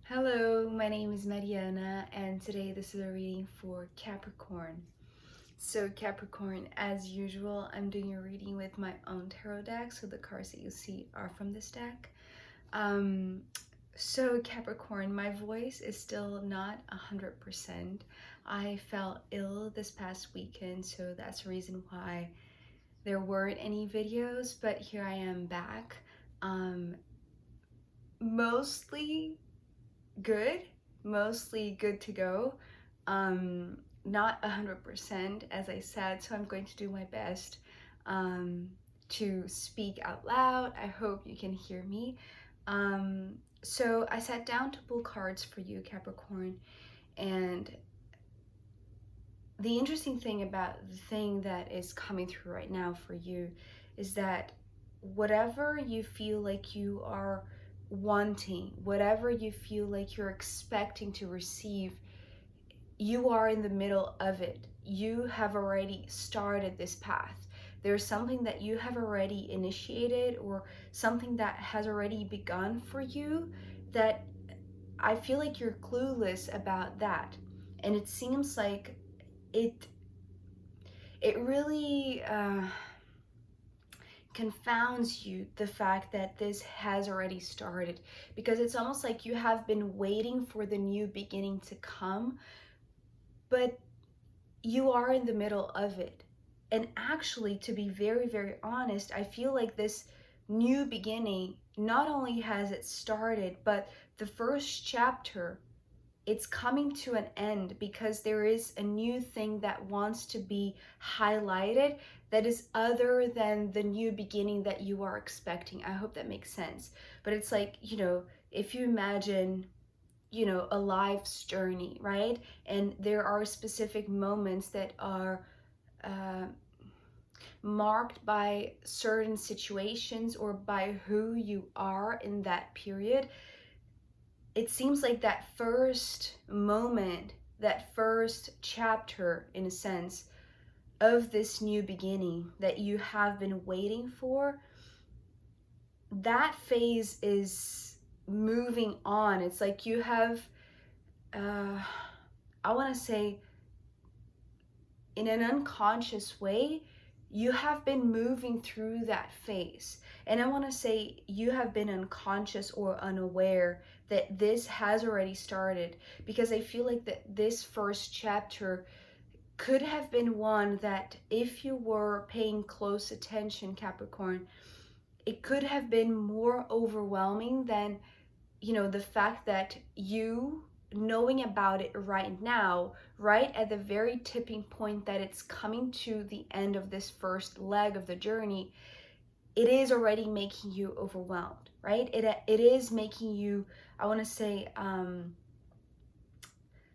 Hello, my name is Mariana, and today this is a reading for Capricorn. So Capricorn, as usual, I'm doing a reading with my own tarot deck, so the cards that you see are from this deck. Um, so Capricorn, my voice is still not 100%. I felt ill this past weekend, so that's the reason why there weren't any videos, but here I am back. Mostly good, mostly good to go. Not 100% as I said, so I'm going to do my best to speak out loud. I hope you can hear me. So I sat down to pull cards for you, Capricorn, and the interesting thing about the thing that is coming through right now for you is that whatever you feel like you are wanting, whatever you feel like you're expecting to receive, you are in the middle of it. You have already started this path. There's something that you have already initiated or something that has already begun for you that I feel like you're clueless about that. And it seems like it it really confounds you, the fact that this has already started, because it's almost like you have been waiting for the new beginning to come, but you are in the middle of it. And actually, to be very, very honest, I feel like this new beginning not only has it started, but the first chapter, it's coming to an end because there is a new thing that wants to be highlighted that is other than the new beginning that you are expecting. I hope that makes sense. But it's like, if you imagine, a life's journey, right? And there are specific moments that are uh, marked by certain situations or by who you are in that period. It seems like that first moment, that first chapter, in a sense, of this new beginning that you have been waiting for, that phase is moving on. It's like you have, I want to say, in an unconscious way, you have been moving through that phase. And I want to say you have been unconscious or unaware that this has already started, because I feel like that this first chapter could have been one that, if you were paying close attention, Capricorn, it could have been more overwhelming than, the fact that you knowing about it right now, right at the very tipping point that it's coming to the end of this first leg of the journey, it is already making you overwhelmed, right? It is making you, I want to say,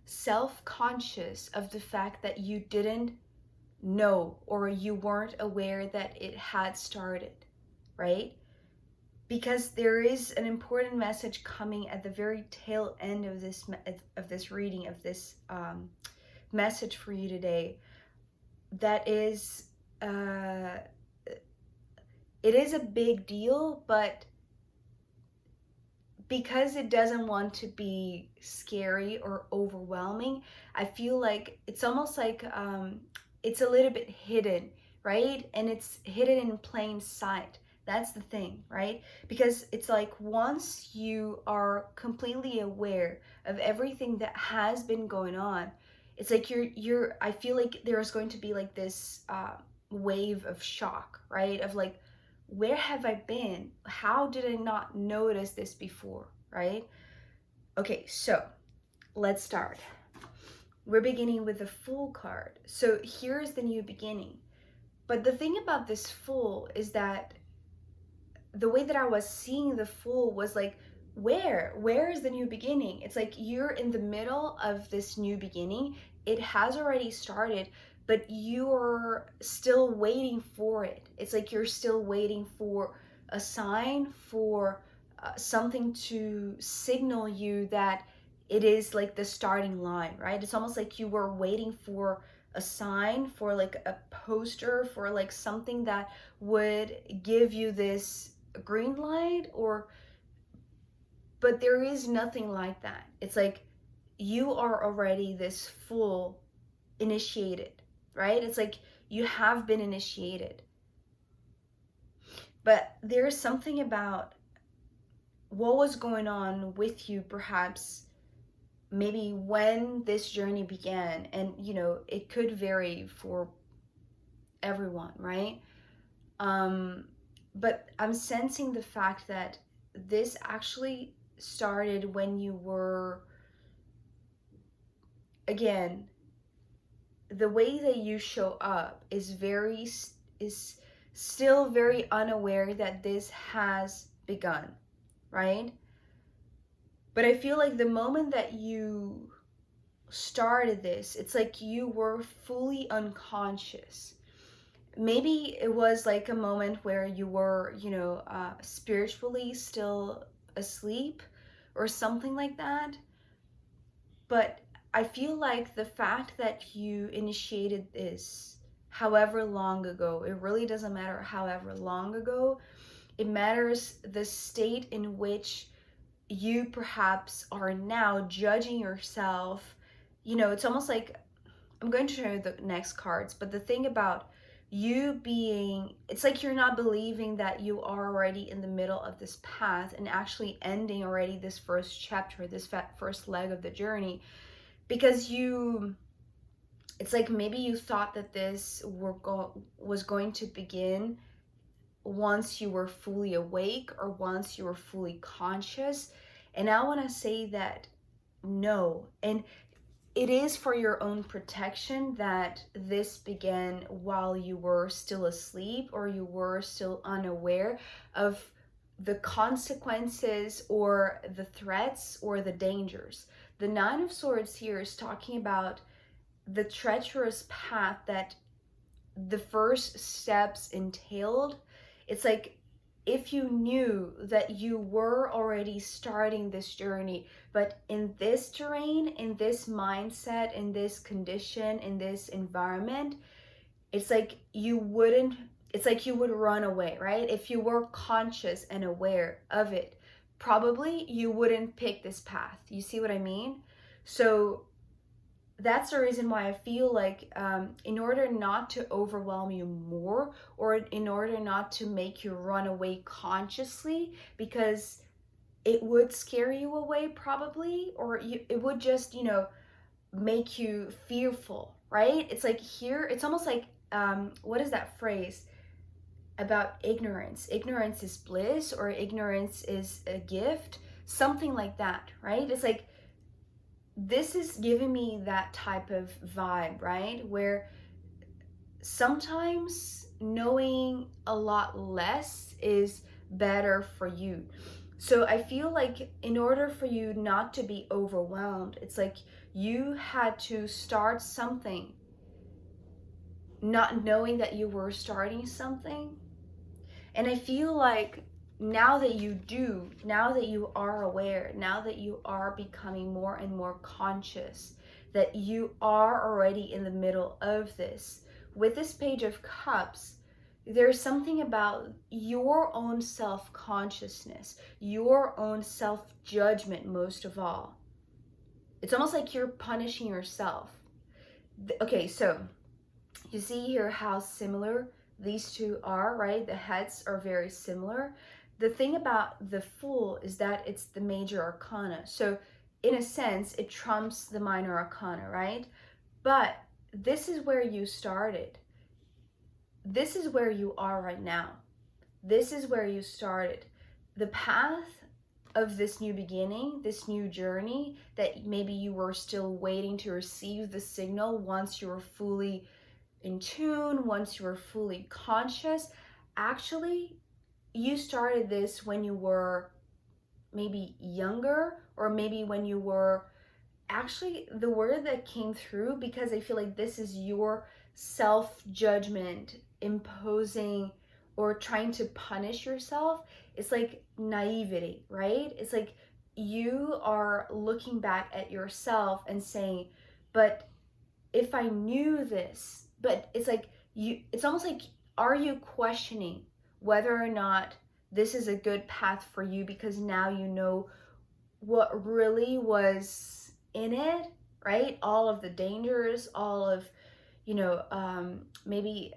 self-conscious of the fact that you didn't know or you weren't aware that it had started, right? Because there is an important message coming at the very tail end of this reading, of this message for you today, that is it is a big deal, but because it doesn't want to be scary or overwhelming, I feel like it's almost like it's a little bit hidden, right? And it's hidden in plain sight. That's the thing, right? Because it's like once you are completely aware of everything that has been going on, it's like you're I feel like there's going to be like this wave of shock, right? Of like, where have I been? How did I not notice this before, right? Okay, so let's start. We're beginning with the Fool card. So here's the new beginning. But the thing about this Fool is that the way that I was seeing the Fool was like, where is the new beginning? It's like you're in the middle of this new beginning. It has already started, but you're still waiting for it. It's like you're still waiting for a sign, for something to signal you that it is like the starting line, right? It's almost like you were waiting for a sign, for like a poster, for like something that would give you this green light, or But there is nothing like that. It's like you are already this full initiated, right? It's like you have been initiated. But there's something about what was going on with you, perhaps maybe when this journey began. And it could vary for everyone, right? um but I'm sensing the fact that this actually started when you were, again, the way that you show up is still very unaware that this has begun, right? But I feel like the moment that you started this, it's like you were fully unconscious. Maybe it was like a moment where you were, spiritually still asleep or something like that. But I feel like the fact that you initiated this however long ago, it really doesn't matter however long ago, it matters the state in which you perhaps are now judging yourself. It's almost like, I'm going to show you the next cards, but the thing about you being, it's like you're not believing that you are already in the middle of this path and actually ending already this first chapter, this first leg of the journey, because it's like maybe you thought that this was going to begin once you were fully awake or once you were fully conscious. And I want to say that no. And it is for your own protection that this began while you were still asleep or you were still unaware of the consequences or the threats or the dangers. The Nine of Swords here is talking about the treacherous path that the first steps entailed. It's like if you knew that you were already starting this journey, but in this terrain, in this mindset, in this condition, in this environment, it's like you wouldn't, it's like you would run away, right? If you were conscious and aware of it, probably you wouldn't pick this path. You see what I mean? So that's the reason why I feel like in order not to overwhelm you more, or in order not to make you run away consciously, because it would scare you away probably, or it would just, make you fearful, right? It's like here, it's almost like, what is that phrase about ignorance? Ignorance is bliss, or ignorance is a gift, something like that, right? It's like, this is giving me that type of vibe, right? Where sometimes knowing a lot less is better for you. So I feel like in order for you not to be overwhelmed, it's like you had to start something, not knowing that you were starting something. And I feel like now that you do, now that you are aware, now that you are becoming more and more conscious, that you are already in the middle of this, with this Page of Cups, there's something about your own self-consciousness, your own self-judgment most of all. It's almost like you're punishing yourself. Okay, so you see here how similar these two are, right? The heads are very similar. The thing about the Fool is that it's the major arcana. So in a sense, it trumps the minor arcana, right? But this is where you started. This is where you are right now. This is where you started. The path of this new beginning, this new journey that maybe you were still waiting to receive the signal once you were fully in tune, once you were fully conscious. Actually, you started this when you were maybe younger, or maybe when you were, actually the word that came through, because I feel like this is your self-judgment imposing or trying to punish yourself. It's like naivety, right? It's like you are looking back at yourself and saying, but if I knew this, but it's like it's almost like, are you questioning whether or not this is a good path for you, because now you know what really was in it, right? All of the dangers, all of, maybe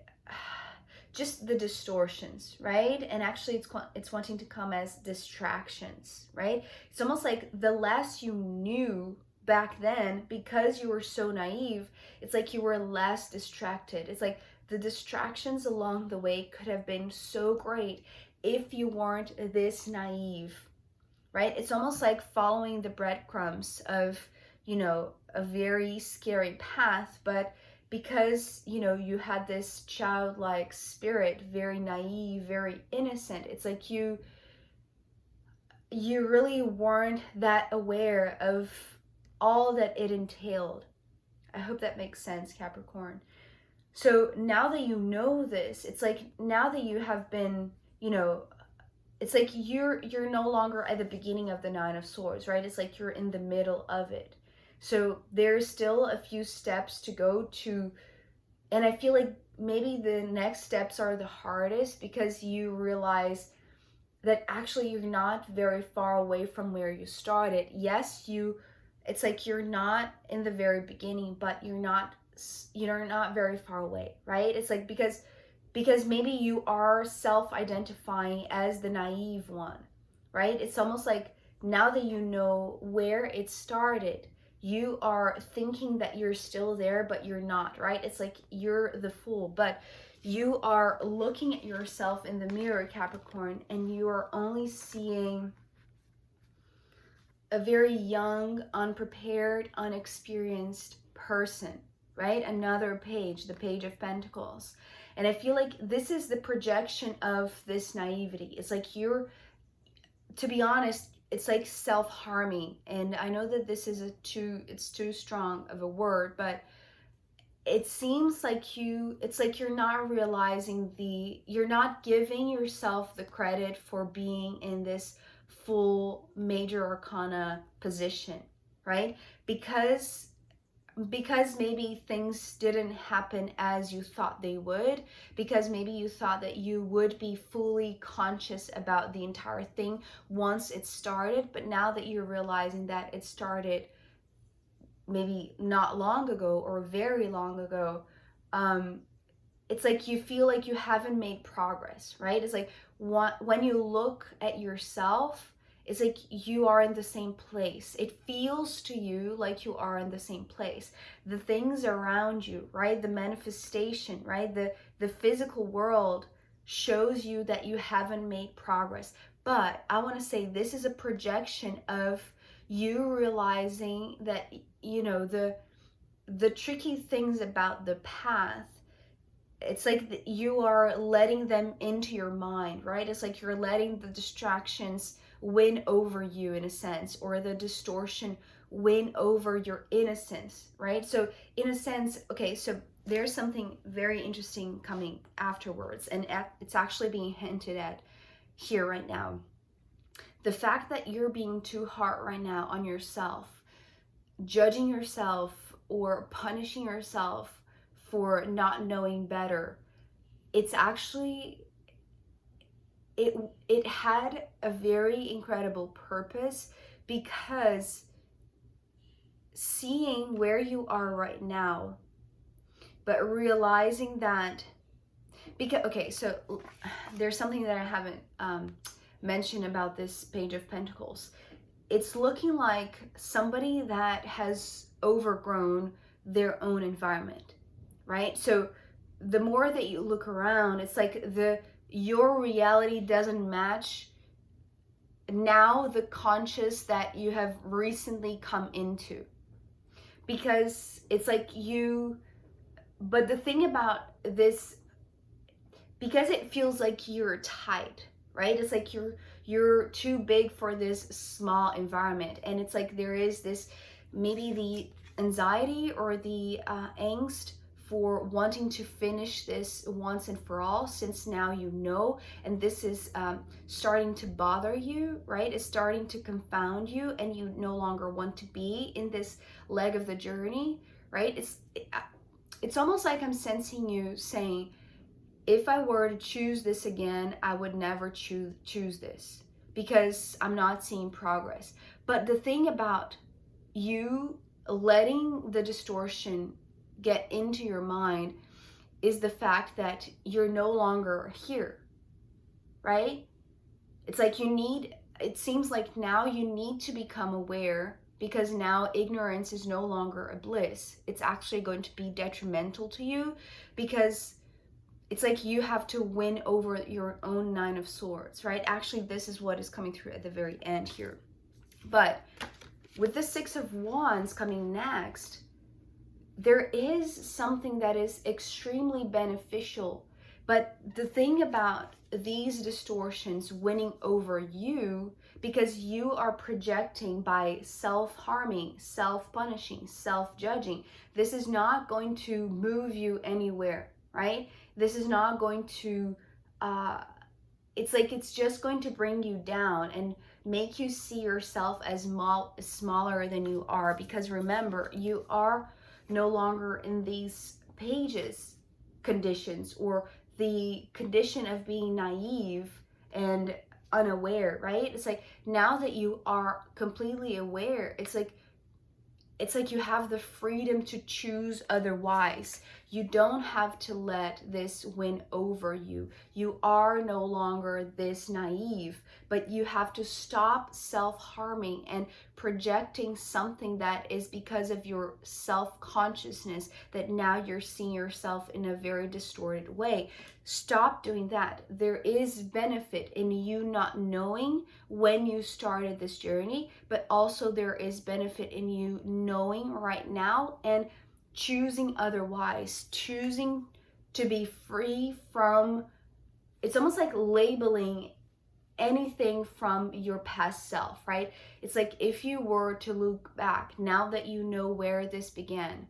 just the distortions, right? And actually it's wanting to come as distractions, right? It's almost like the less you knew back then, because you were so naive, it's like you were less distracted. It's like the distractions along the way could have been so great if you weren't this naive, right? It's almost like following the breadcrumbs of, a very scary path, but because, you had this childlike spirit, very naive, very innocent, it's like you really weren't that aware of all that it entailed. I hope that makes sense, Capricorn. So now that you know this, it's like now that you have been, it's like you're no longer at the beginning of the Nine of Swords, right? It's like you're in the middle of it. So there's still a few steps to go to, and I feel like maybe the next steps are the hardest because you realize that actually you're not very far away from where you started. Yes, it's like you're not in the very beginning, but you're not very far away, right? It's like because maybe you are self-identifying as the naive one, right? It's almost like now that you know where it started, you are thinking that you're still there, but you're not, right? It's like you're the fool, but you are looking at yourself in the mirror, Capricorn, and you are only seeing a very young, unprepared, unexperienced person, right? Another page, the Page of Pentacles. And I feel like this is the projection of this naivety. It's like to be honest, it's like self-harming. And I know that this is it's too strong of a word, but it seems like it's like you're not realizing you're not giving yourself the credit for being in this full major arcana position, right? Because maybe things didn't happen as you thought they would, because maybe you thought that you would be fully conscious about the entire thing once it started, but now that you're realizing that it started maybe not long ago or very long ago, it's like you feel like you haven't made progress, right? It's like when you look at yourself, it's like you are in the same place. It feels to you like you are in the same place. The things around you, right? The manifestation, right? The physical world shows you that you haven't made progress. But I want to say this is a projection of you realizing that, the tricky things about the path, it's like you are letting them into your mind, right? It's like you're letting the distractions win over you in a sense, or the distortion win over your innocence, right? So in a sense, okay, so there's something very interesting coming afterwards, and it's actually being hinted at here right now. The fact that you're being too hard right now on yourself, judging yourself or punishing yourself for not knowing better, it's actually it had a very incredible purpose, because seeing where you are right now, but realizing that, because okay, so there's something that I haven't mentioned about this Page of Pentacles. It's looking like somebody that has overgrown their own environment, right? So the more that you look around, it's like your reality doesn't match now the conscious that you have recently come into, because it's like but the thing about this, because it feels like you're tight, right? It's like you're too big for this small environment, and it's like there is this, maybe the anxiety or the angst for wanting to finish this once and for all, since now you know, and this is starting to bother you, right? It's starting to confound you, and you no longer want to be in this leg of the journey, right? It's almost like I'm sensing you saying, if I were to choose this again, I would never choose this, because I'm not seeing progress. But the thing about you letting the distortion get into your mind is the fact that you're no longer here, right? It's like it seems like now you need to become aware, because now ignorance is no longer a bliss. It's actually going to be detrimental to you, because it's like you have to win over your own Nine of Swords, right? Actually, this is what is coming through at the very end here. But with the Six of Wands coming next, there is something that is extremely beneficial. But the thing about these distortions winning over you, because you are projecting by self-harming, self-punishing, self-judging, this is not going to move you anywhere, right? This is not going to, it's like it's just going to bring you down and make you see yourself as smaller than you are. Because remember, you are no longer in these pages conditions, or the condition of being naive and unaware, right? It's like now that you are completely aware, it's like you have the freedom to choose otherwise. You don't have to let this win over you. You are no longer this naive, but you have to stop self-harming and projecting something that is because of your self-consciousness, that now you're seeing yourself in a very distorted way. Stop doing that. There is benefit in you not knowing when you started this journey, but also there is benefit in you knowing right now and choosing otherwise, choosing to be free from, it's almost like labeling anything from your past self, right? It's like if you were to look back, now that you know where this began,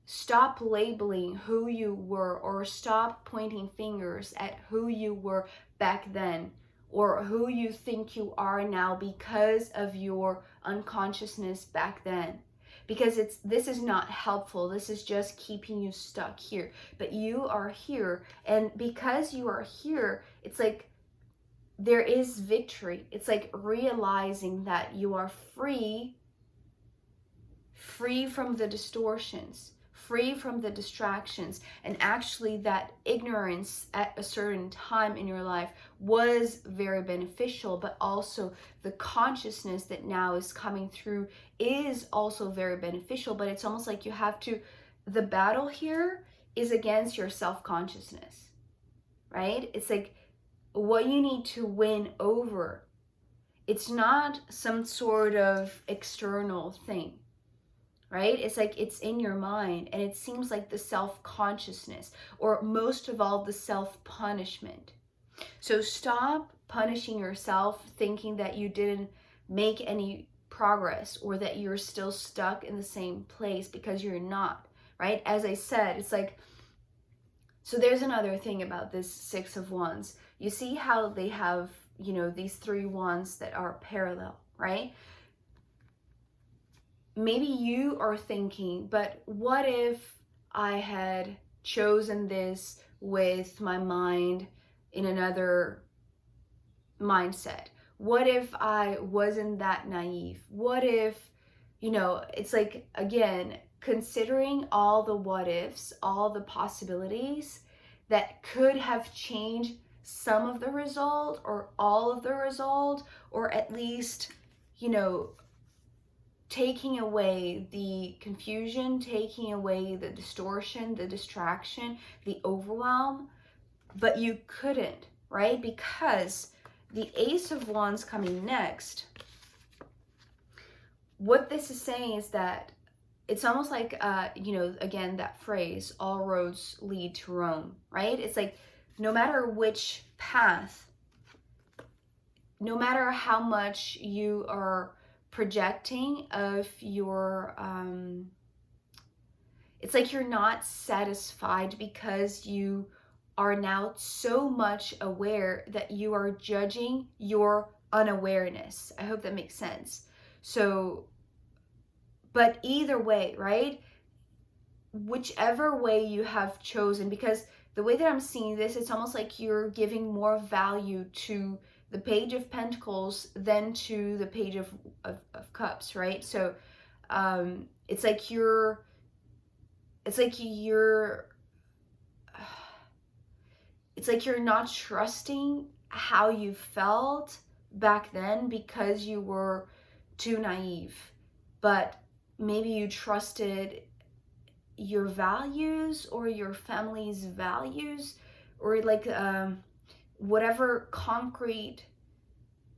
stop labeling who you were, or stop pointing fingers at who you were back then, or who you think you are now because of your unconsciousness back then. Because this is not helpful. This is just keeping you stuck here. But you are here, and because you are here, it's like there is victory. It's like realizing that you are free from the distortions, free from the distractions, and actually that ignorance at a certain time in your life was very beneficial, but also the consciousness that now is coming through is also very beneficial. But it's almost like you have to, the battle here is against your self-consciousness, right? It's like what you need to win over, it's not some sort of external thing, right? It's like it's in your mind, and it seems like the self-consciousness, or most of all, the self-punishment. So stop punishing yourself, thinking that you didn't make any progress, or that you're still stuck in the same place, because you're not, right? As I said, it's like, so there's another thing about this Six of Wands. You see how they have, you know, these three wands that are parallel, right? Maybe you are thinking, but what if I had chosen this with my mind in another mindset? What if I wasn't that naive? What if, you know, it's like, again, considering all the what ifs, all the possibilities that could have changed some of the result, or all of the result, or at least, you know, taking away the confusion, taking away the distortion, the distraction, the overwhelm, but you couldn't, right? Because the Ace of Wands coming next, what this is saying is that it's almost like, you know, again, that phrase, all roads lead to Rome, right? It's like no matter which path, no matter how much you are projecting of your, it's like you're not satisfied, because you are now so much aware that you are judging your unawareness. I hope that makes sense. So, but either way, right? Whichever way you have chosen, because the way that I'm seeing this, it's almost like you're giving more value to the Page of Pentacles, then to the Page of Cups, right? So it's like you're it's like you're not trusting how you felt back then because you were too naive. But maybe you trusted your values or your family's values, or like whatever concrete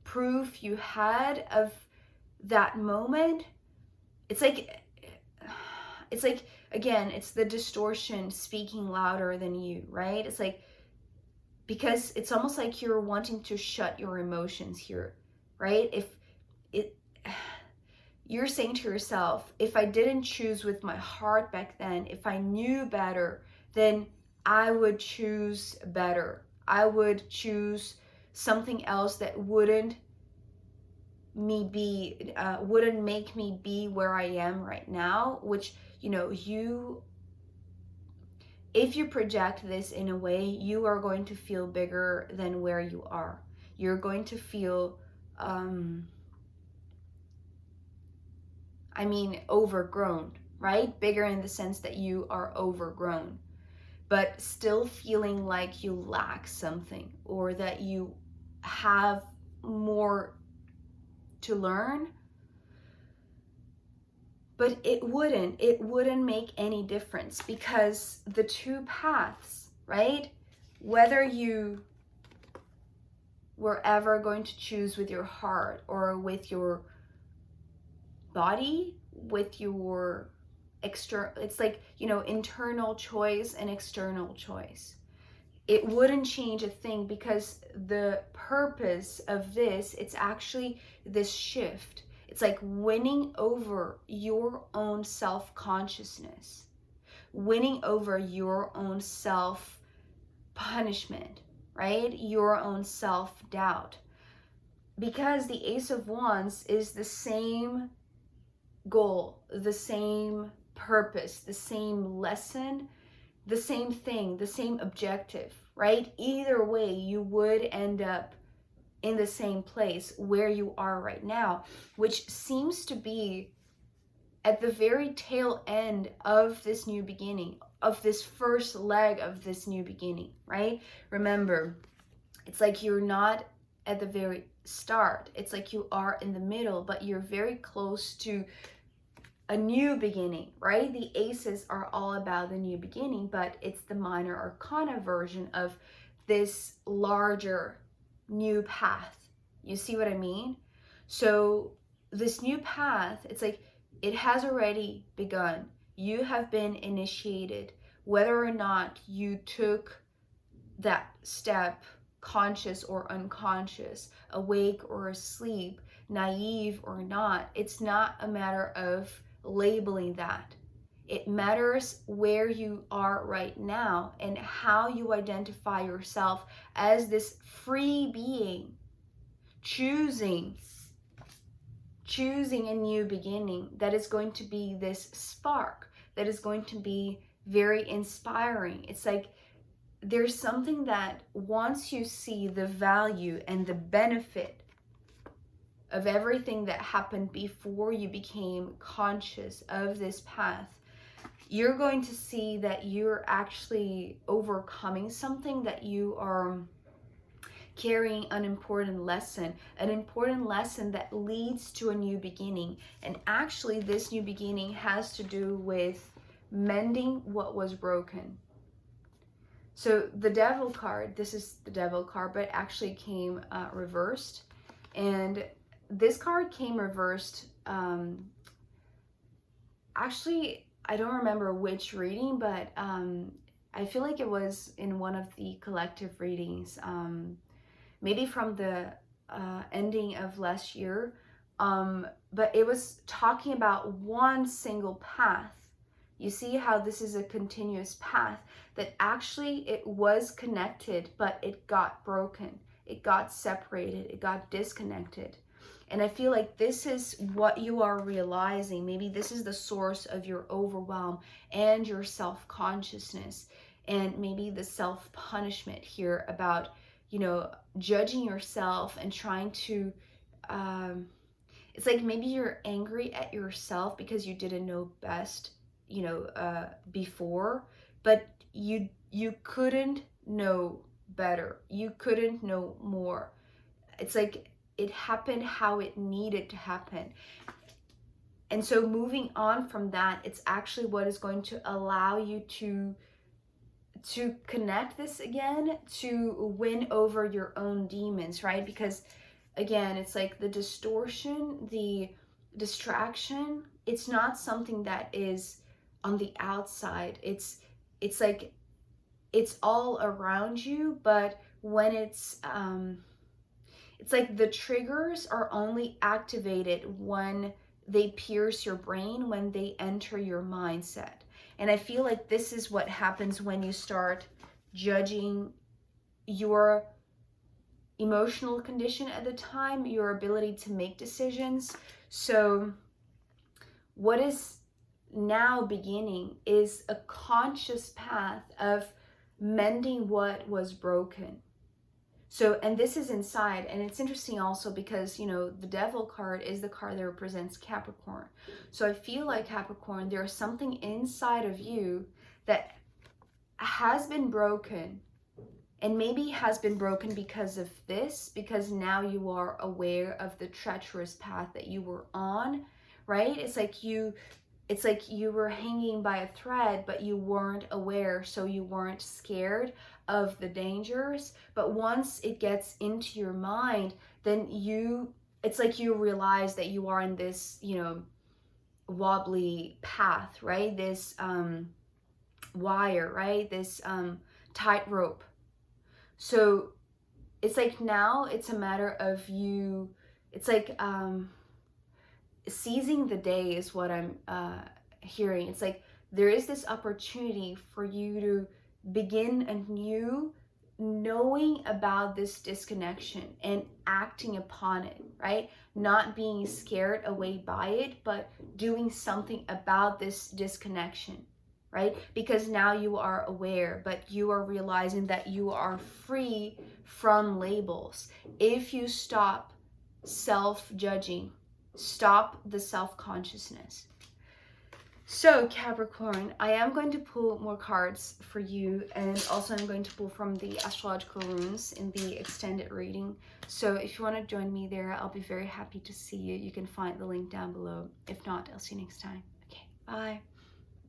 proof you had of that moment. It's like again, it's the distortion speaking louder than you, right? It's like, because it's almost like you're wanting to shut your emotions here, right? If it you're saying to yourself, if I didn't choose with my heart back then, if I knew better, then I would choose better. I would choose something else that wouldn't make me be where I am right now, which, you know, if you project this in a way, you are going to feel bigger than where you are. You're going to feel, overgrown, right? Bigger in the sense that you are overgrown, but still feeling like you lack something, or that you have more to learn. But it wouldn't make any difference, because the two paths, right? Whether you were ever going to choose with your heart or with your body, with your it's like, you know, internal choice and external choice. It wouldn't change a thing, because the purpose of this, it's actually this shift. It's like winning over your own self-consciousness, winning over your own self-punishment, right? Your own self-doubt. Because the Ace of Wands is the same goal, the same purpose, the same lesson, the same thing, the same objective, right? Either way, you would end up in the same place where you are right now, which seems to be at the very tail end of this new beginning, of this first leg of this new beginning, right? Remember, it's like you're not at the very start. It's like you are in the middle, but you're very close to a new beginning, right? The aces are all about the new beginning, but it's the minor arcana version of this larger new path. You see what I mean? So this new path, it's like it has already begun. You have been initiated. Whether or not you took that step, conscious or unconscious, awake or asleep, naive or not, it's not a matter of labeling that. It matters where you are right now and how you identify yourself as this free being, choosing a new beginning that is going to be this spark, that is going to be very inspiring. It's like there's something that once you see the value and the benefit of everything that happened before you became conscious of this path, you're going to see that you're actually overcoming something, that you are carrying an important lesson that leads to a new beginning. And actually, this new beginning has to do with mending what was broken. So the Devil card, this is the Devil card, but actually came reversed. And this card came reversed. Actually, I don't remember which reading, but I feel like it was in one of the collective readings, maybe from the ending of last year. But it was talking about one single path. You see how this is a continuous path, that actually it was connected, but it got broken. It got separated. It got disconnected. And I feel like this is what you are realizing. Maybe this is the source of your overwhelm and your self-consciousness, and maybe the self-punishment here about you know, judging yourself and trying to, it's like maybe you're angry at yourself because you didn't know best, you know, before, but you couldn't know better. You couldn't know more. It's like it happened how it needed to happen. And so moving on from that, it's actually what is going to allow you to connect this again, to win over your own demons, right? Because again, it's like the distortion, the distraction, it's not something that is on the outside. It's like it's all around you, but when it's like the triggers are only activated when they pierce your brain, when they enter your mindset. And I feel like this is what happens when you start judging your emotional condition at the time, your ability to make decisions. So what is now beginning is a conscious path of mending what was broken. So, and this is inside, and it's interesting also because, you know, the Devil card is the card that represents Capricorn. So I feel like Capricorn, there's something inside of you that has been broken, and maybe has been broken because of this, because now you are aware of the treacherous path that you were on, right? It's like you were hanging by a thread, but you weren't aware, so you weren't scared of the dangers. But once it gets into your mind, then it's like you realize that you are in this, you know, wobbly path, right? This wire, right? This tightrope. So it's like now it's a matter of you, it's like seizing the day is what I'm hearing. It's like there is this opportunity for you to begin anew, knowing about this disconnection and acting upon it, right? Not being scared away by it, but doing something about this disconnection, right? Because now you are aware, but you are realizing that you are free from labels. If you stop self-judging, stop the self-consciousness. So Capricorn, I am going to pull more cards for you, and also I'm going to pull from the astrological runes in the extended reading. So if you want to join me there, I'll be very happy to see you. You can find the link down below. If not, I'll see you next time. Okay, bye.